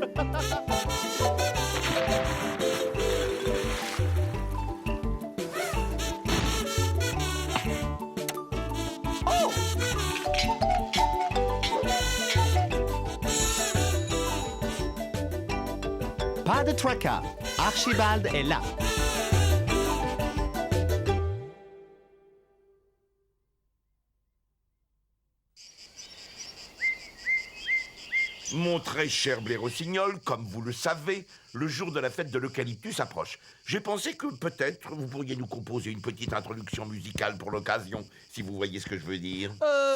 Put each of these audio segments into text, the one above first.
Oh! Pas de tracas. Archibald est là. Mon très cher Blairossignol, comme vous le savez, le jour de la fête de l'eucalyptus approche. J'ai pensé que peut-être vous pourriez nous composer une petite introduction musicale pour l'occasion, si vous voyez ce que je veux dire.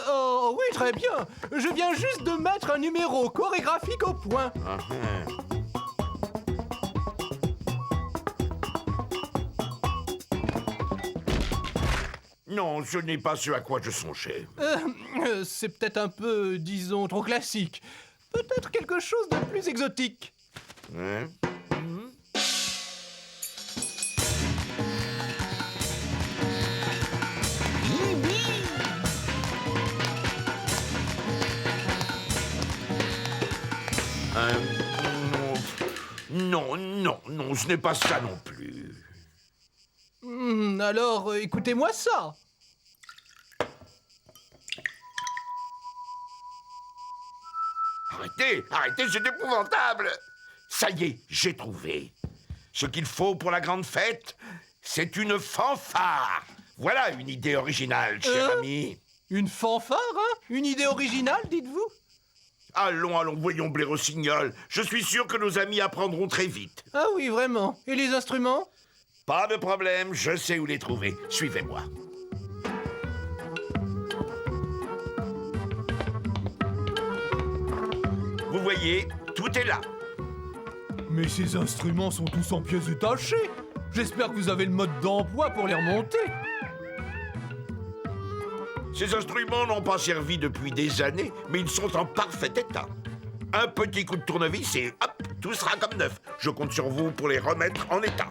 Oh, oui, très bien. Je viens juste de mettre un numéro chorégraphique au point. Ah, Non, ce n'est pas ce à quoi je songeais. C'est peut-être un peu, disons, trop classique. Peut-être quelque chose de plus exotique. Hein? Non, ce n'est pas ça non plus. Alors, écoutez-moi ça. Arrêtez, c'est épouvantable. Ça y est, j'ai trouvé. Ce qu'il faut pour la grande fête, c'est une fanfare. Voilà une idée originale, cher ami. Une fanfare, hein? Une idée originale, dites-vous? Allons, voyons Blairossignol. Je suis sûr que nos amis apprendront très vite. Ah oui, vraiment. Et les instruments? Pas de problème, je sais où les trouver. Suivez-moi. Vous voyez, tout est là. Mais ces instruments sont tous en pièces détachées. J'espère que vous avez le mode d'emploi pour les remonter. Ces instruments n'ont pas servi depuis des années, mais ils sont en parfait état. Un petit coup de tournevis et hop, tout sera comme neuf. Je compte sur vous pour les remettre en état.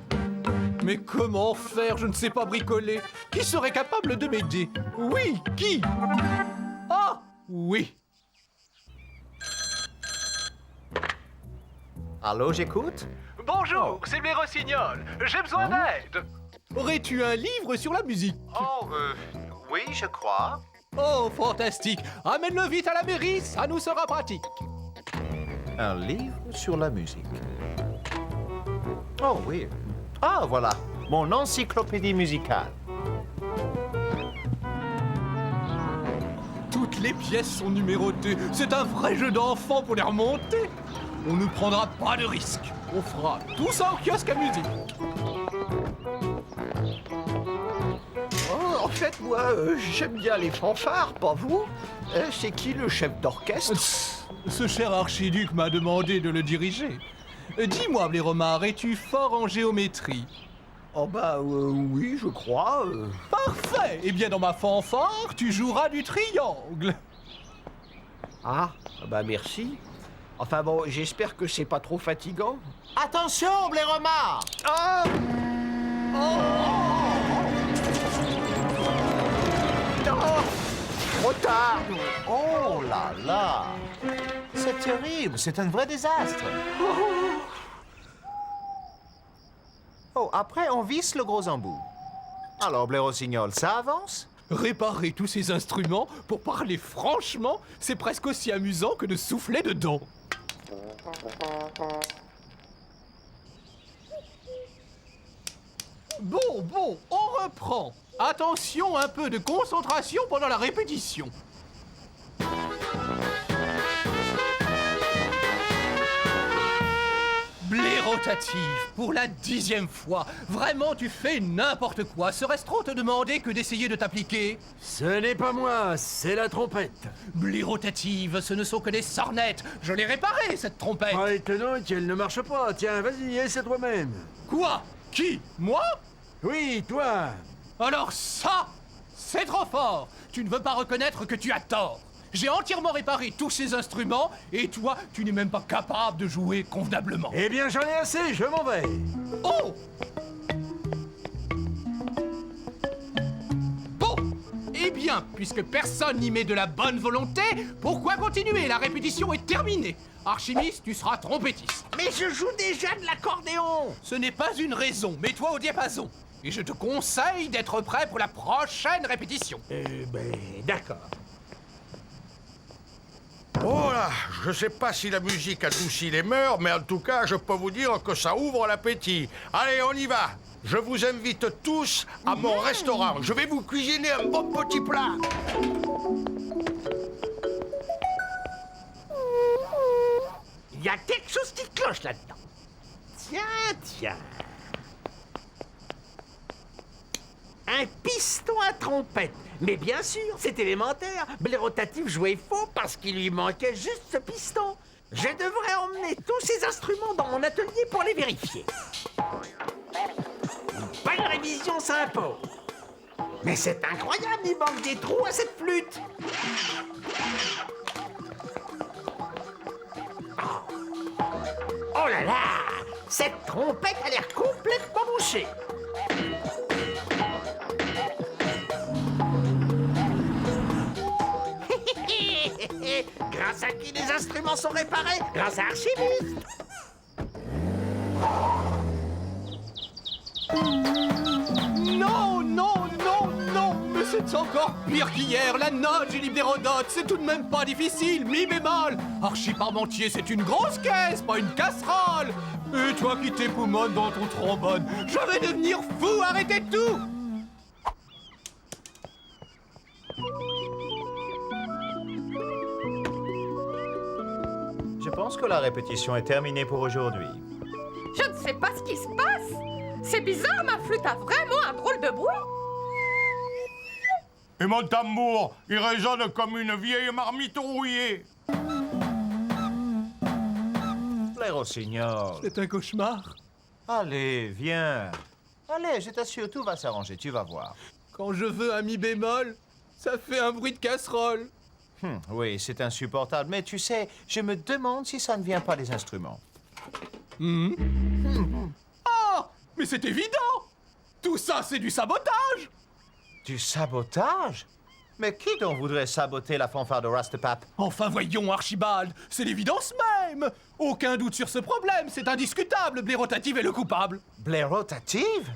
Mais comment faire? Je ne sais pas bricoler. Qui serait capable de m'aider? Oui, qui? Ah, oui. Allô, j'écoute? Bonjour, c'est Blairossignol. J'ai besoin d'aide. Aurais-tu un livre sur la musique? Oh, oui, je crois. Oh, fantastique. Amène-le vite à la mairie, ça nous sera pratique. Un livre sur la musique. Oh, oui. Ah, voilà. Mon encyclopédie musicale. Toutes les pièces sont numérotées. C'est un vrai jeu d'enfant pour les remonter. On ne prendra pas de risque. On fera tout ça au kiosque à musique. Oh, en fait, moi, j'aime bien les fanfares, pas vous? C'est qui le chef d'orchestre? Ce cher archiduc m'a demandé de le diriger. Dis-moi, Blairomar, es-tu fort en géométrie? Oh bah, oui, je crois. Parfait. Eh bien, dans ma fanfare, tu joueras du triangle. Ah, bah merci. Enfin bon, j'espère que c'est pas trop fatigant. Attention, Blairomar! Ah! Non! Trop tard! Oh là là! C'est terrible, c'est un vrai désastre. Oh, après, on visse le gros embout. Alors, Blairossignol, ça avance? Réparer tous ces instruments, pour parler franchement, c'est presque aussi amusant que de souffler dedans. Bon, on reprend. Attention, un peu de concentration pendant la répétition. Blairotative, pour la 10e fois. Vraiment, tu fais n'importe quoi. Serait-ce trop te demander que d'essayer de t'appliquer? Ce n'est pas moi, c'est la trompette. Blairotative, ce ne sont que des sornettes. Je l'ai réparée, cette trompette. Ah, étonnant qu'elle ne marche pas. Tiens, vas-y, essaie toi-même. Quoi? Qui? Moi? Oui, toi. Alors ça, c'est trop fort. Tu ne veux pas reconnaître que tu as tort. J'ai entièrement réparé tous ces instruments et toi, tu n'es même pas capable de jouer convenablement. Eh bien, j'en ai assez, je m'en vais. Oh! Bon, eh bien, puisque personne n'y met de la bonne volonté, pourquoi continuer? La répétition est terminée. Archimis, tu seras trompettiste. Mais je joue déjà de l'accordéon. Ce n'est pas une raison, mets-toi au diapason. Et je te conseille d'être prêt pour la prochaine répétition. D'accord. Oh là, je sais pas si la musique adoucit les mœurs, mais en tout cas, je peux vous dire que ça ouvre l'appétit. Allez, on y va. Je vous invite tous à mon restaurant. Je vais vous cuisiner un bon petit plat. Il y a quelque chose qui cloche là-dedans. Tiens. Un piston à trompette. Mais bien sûr, c'est élémentaire. Blaireautatif jouait faux parce qu'il lui manquait juste ce piston. Je devrais emmener tous ces instruments dans mon atelier pour les vérifier. Une bonne révision s'impose. Mais c'est incroyable, il manque des trous à cette flûte. Oh là là! Cette trompette a l'air complètement bouchée. Grâce à qui les instruments sont réparés? Grâce à Archimis. Non, mais c'est encore pire qu'hier. La note du libérodote, c'est tout de même pas difficile. Mi bémol. Archi Parmentier, c'est une grosse caisse, pas une casserole. Et toi qui t'époumones dans ton trombone, je vais devenir fou, arrêtez tout. Je pense que la répétition est terminée pour aujourd'hui. Je ne sais pas ce qui se passe. C'est bizarre, ma flûte a vraiment un drôle de bruit. Et mon tambour, il résonne comme une vieille marmite rouillée. Blaireausignol. C'est un cauchemar. Allez, viens. Allez, je t'assure, tout va s'arranger, tu vas voir. Quand je veux un mi bémol, ça fait un bruit de casserole. Oui, c'est insupportable, mais tu sais, je me demande si ça ne vient pas des instruments. Ah, mais c'est évident. Tout ça, c'est du sabotage. Du sabotage? Mais qui donc voudrait saboter la fanfare de Rastapap? Enfin voyons, Archibald, c'est l'évidence même. Aucun doute sur ce problème, c'est indiscutable, Blaireautative est le coupable. Blaireautative?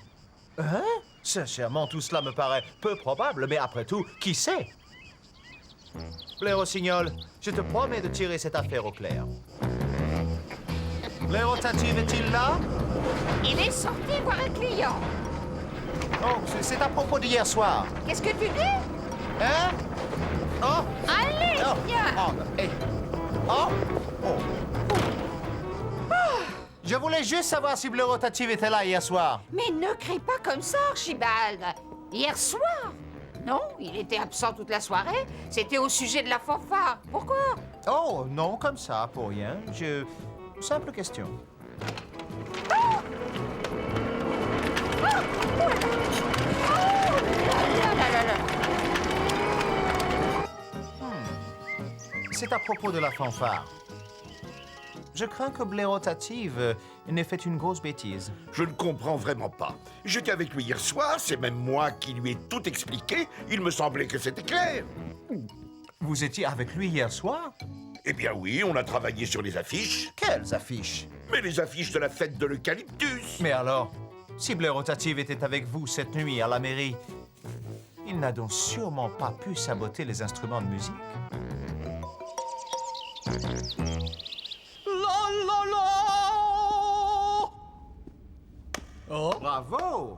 Hein? Sincèrement, tout cela me paraît peu probable, mais après tout, qui sait? Blaireausignol, je te promets de tirer cette affaire au clair. Blaireautative est-il là? Il est sorti voir un client. Oh, c'est à propos d'hier soir. Qu'est-ce que tu dis? Hein? Oh! Allez, Oh! viens. Oh! Hey. Oh! Oh! Je voulais juste savoir si Blaireautative était là hier soir. Mais ne crie pas comme ça, Archibald. Hier soir? Non, il était absent toute la soirée. C'était au sujet de la fanfare. Pourquoi? Oh, non, comme ça, pour rien. Simple question. C'est à propos de la fanfare. Je crains que Blaireautative n'ait fait une grosse bêtise. Je ne comprends vraiment pas. J'étais avec lui hier soir, c'est même moi qui lui ai tout expliqué. Il me semblait que c'était clair. Vous étiez avec lui hier soir? Eh bien oui, on a travaillé sur les affiches. Quelles affiches? Mais les affiches de la fête de l'eucalyptus. Mais alors, si Blaireautative était avec vous cette nuit à la mairie, il n'a donc sûrement pas pu saboter les instruments de musique. Oh, Bravo!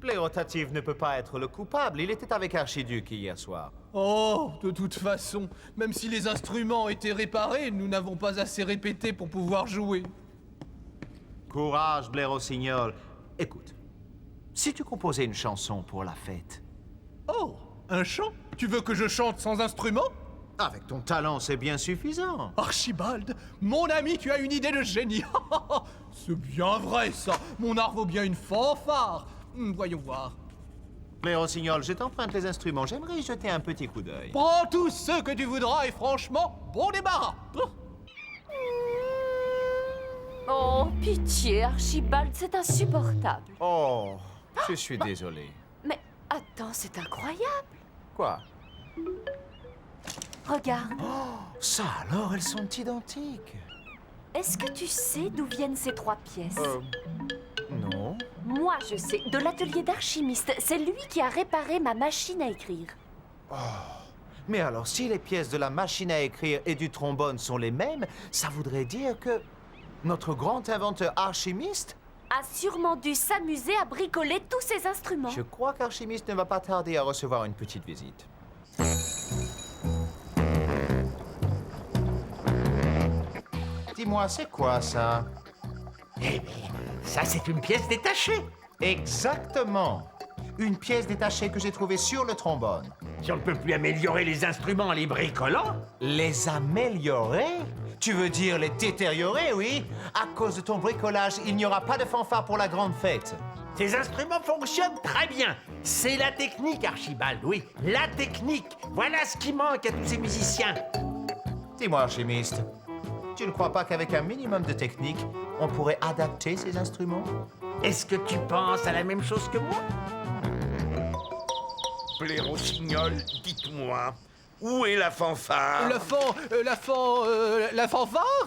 Blaireautative ne peut pas être le coupable. Il était avec Archiduc hier soir. oh, de toute façon, même si les instruments étaient réparés, nous n'avons pas assez répété pour pouvoir jouer. Courage, Blaireausignol. Écoute, si tu composais une chanson pour la fête, Oh, un chant? Tu veux que je chante sans instrument? avec ton talent, c'est bien suffisant. Archibald, mon ami, tu as une idée de génie. C'est bien vrai, ça. Mon art vaut bien une fanfare. Voyons voir. Blaireausignol, je t'emprunte les instruments. J'aimerais y jeter un petit coup d'œil. Prends tous ceux que tu voudras et franchement, bon débarras. Oh, pitié, Archibald, c'est insupportable. Oh, je suis désolé. Mais attends, c'est incroyable. Quoi? Regarde. Ça alors, elles sont identiques. Est-ce que tu sais d'où viennent ces 3 pièces? Non. Moi, je sais. De l'atelier d'Archimiste. C'est lui qui a réparé ma machine à écrire. Mais alors, si les pièces de la machine à écrire et du trombone sont les mêmes, ça voudrait dire que notre grand inventeur Archimiste, A sûrement dû s'amuser à bricoler tous ces instruments. je crois qu'Archimiste ne va pas tarder à recevoir une petite visite. Dis-moi, c'est quoi ça? Eh bien, ça, c'est une pièce détachée. Exactement. Une pièce détachée que j'ai trouvée sur le trombone. Si on ne peut plus améliorer les instruments en les bricolant, Les améliorer? Tu veux dire les détériorer, oui? À cause de ton bricolage, il n'y aura pas de fanfare pour la grande fête. ces instruments fonctionnent très bien. C'est la technique, Archibald, oui. La technique. Voilà ce qui manque à tous ces musiciens. Dis-moi, Archimiste, tu ne crois pas qu'avec un minimum de technique, on pourrait adapter ces instruments? Est-ce que tu penses à la même chose que moi? Blaireau-Signol, dites-moi, où est la fanfare? La fanfare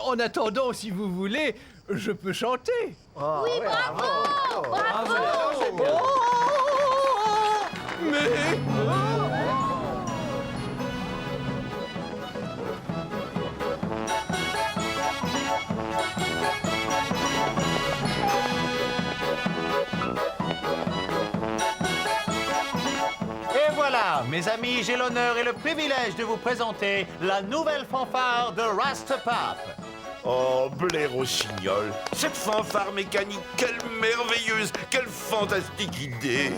en attendant, si vous voulez, je peux chanter. Oui, bravo! Bravo! Mais... Et voilà, mes amis, j'ai l'honneur et le privilège de vous présenter la nouvelle fanfare de Rastapap. Oh, Blaireau-Signol, cette fanfare mécanique, quelle merveilleuse, quelle fantastique idée!